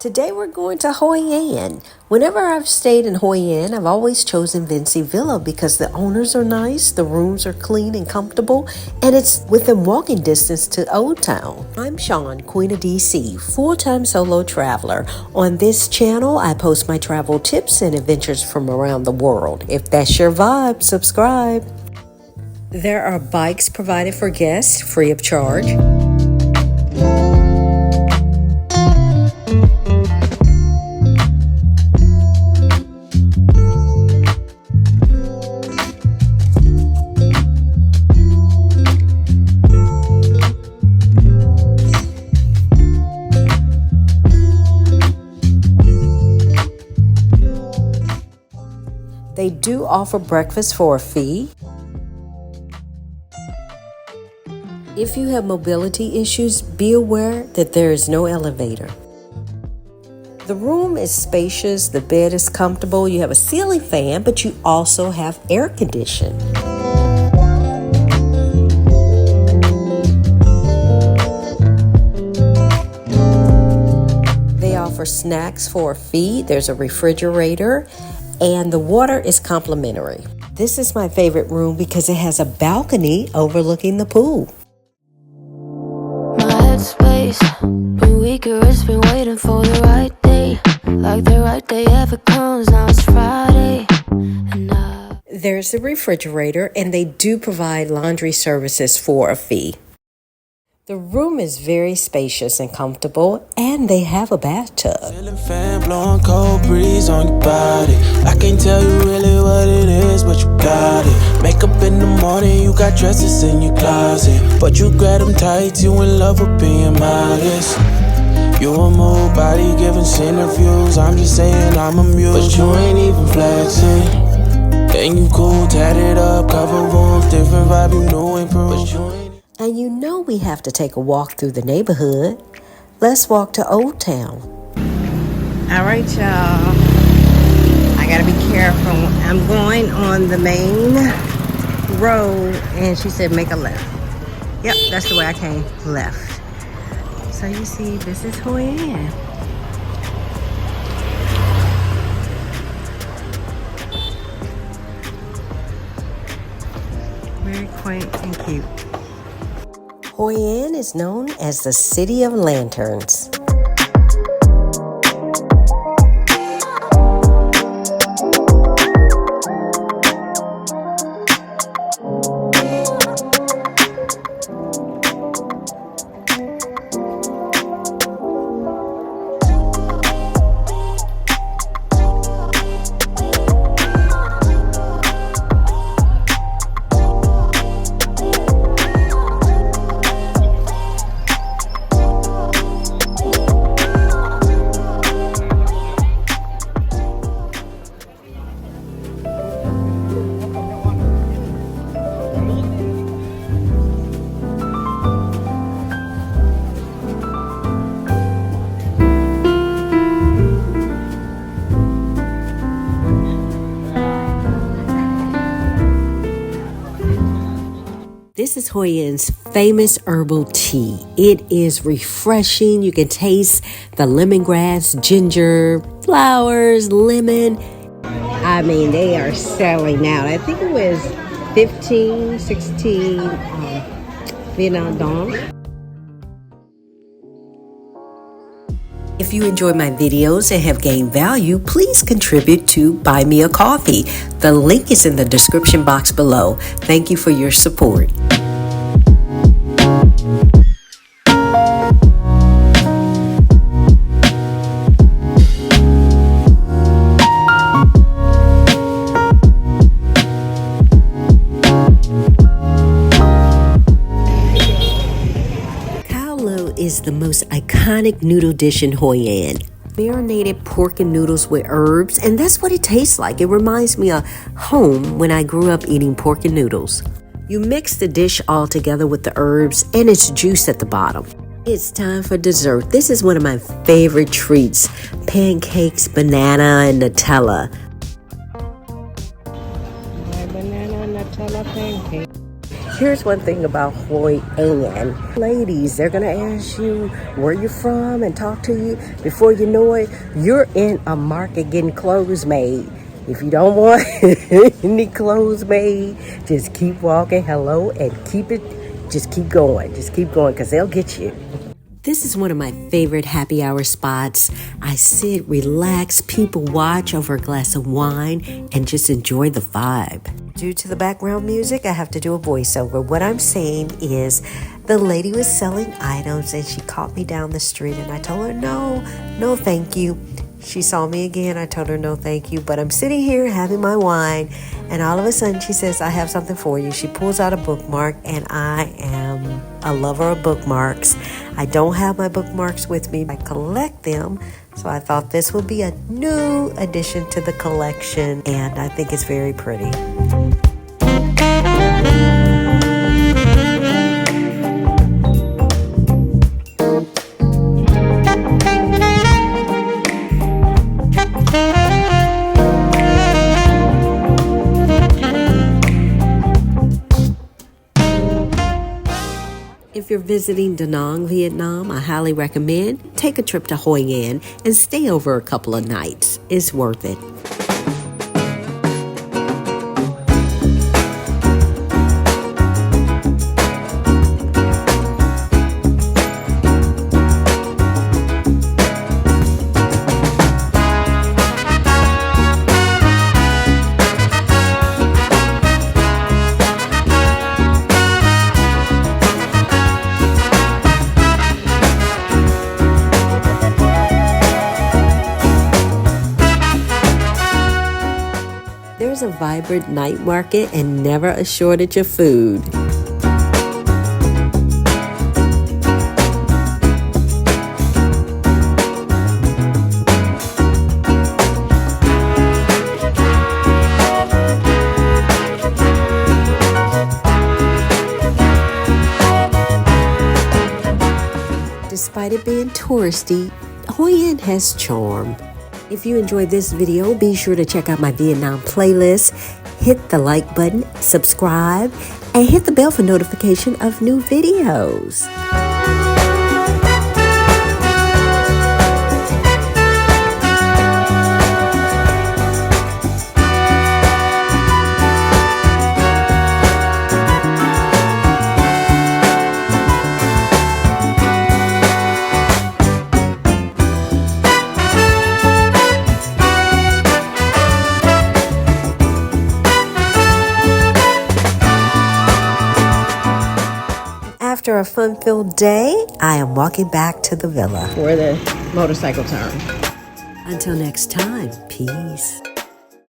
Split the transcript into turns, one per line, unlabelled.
Today we're going to Hoi An. Whenever I've stayed in Hoi An, I've always chosen Vinci Villa because the owners are nice, the rooms are clean and comfortable, and it's within walking distance to Old Town. I'm Sean, Queen of DC, full-time solo traveler. On this channel, I post my travel tips and adventures from around the world. If that's your vibe, subscribe. There are bikes provided for guests, free of charge. They do offer breakfast for a fee. If you have mobility issues, be aware that there is no elevator. The room is spacious, the bed is comfortable, you have a ceiling fan, but you also have air conditioning. They offer snacks for a fee, there's a refrigerator, and the water is complimentary. This is my favorite room because it has a balcony overlooking the pool.
My headspace been weaker, it's been waiting for the right day. Like the right day ever comes, now it's Friday.
There's the refrigerator, and they do provide laundry services for a fee. The room is very spacious and comfortable, and they have a bathtub.
Ceiling fan blowing cold breeze on your body. I can't tell you really what it is, but you got it. Makeup in the morning, you got dresses in your closet, but you grab them tight, you in love with being modest. You a move body giving center views. I'm just saying I'm amused, but you ain't even flexing. And you cool, tatted up, cover wounds, different vibe, you know improved.
And you know we have to take a walk through the neighborhood. Let's walk to Old Town.
All right, y'all. I gotta be careful. I'm going on the main road, and she said make a left. Yep, that's the way I came, left. So you see, this is Hoi An. Very quaint and cute.
Hoi An is known as the City of Lanterns. This is Hoi An's famous herbal tea. It is refreshing. You can taste the lemongrass, ginger, flowers, lemon.
I mean, they are selling out. I think it was 15, 16 Vietnam dong.
If you enjoy my videos and have gained value, please contribute to Buy Me a Coffee. The link is in the description box below. Thank you for your support. Is the most iconic noodle dish in Hoi An. Marinated pork and noodles with herbs, and that's what it tastes like. It reminds me of home when I grew up eating pork and noodles. You mix the dish all together with the herbs and its juice at the bottom. It's time for dessert. This is one of my favorite treats. Pancakes, banana, and Nutella.
My banana Nutella pancake. Here's one thing about Hoi An. Ladies, they're going to ask you where you're from and talk to you. Before you know it, you're in a market getting clothes made. If you don't want any clothes made, just keep walking. Hello, and just keep going. Just keep going, because they'll get you.
This is one of my favorite happy hour spots. I sit, relax, people watch over a glass of wine, and just enjoy the vibe. Due to the background music, I have to do a voiceover. What I'm saying is the lady was selling items and she caught me down the street and I told her, no, thank you. She saw me again. I told her no thank you, but I'm sitting here having my wine, and all of a sudden she says, I have something for you. She pulls out a bookmark, and I am a lover of bookmarks. I don't have my bookmarks with me. I collect them, so I thought this would be a new addition to the collection, and I think it's very pretty. If you're visiting Da Nang, Vietnam, I highly recommend take a trip to Hoi An and stay over a couple of nights. It's worth it. There's a vibrant night market and never a shortage of food. Despite it being touristy, Hoi An has charm. If you enjoyed this video, be sure to check out my Vietnam playlist, hit the like button, subscribe, and hit the bell for notification of new videos. After a fun-filled day, I am walking back to the villa.
Where the motorcycle turn.
Until next time, peace.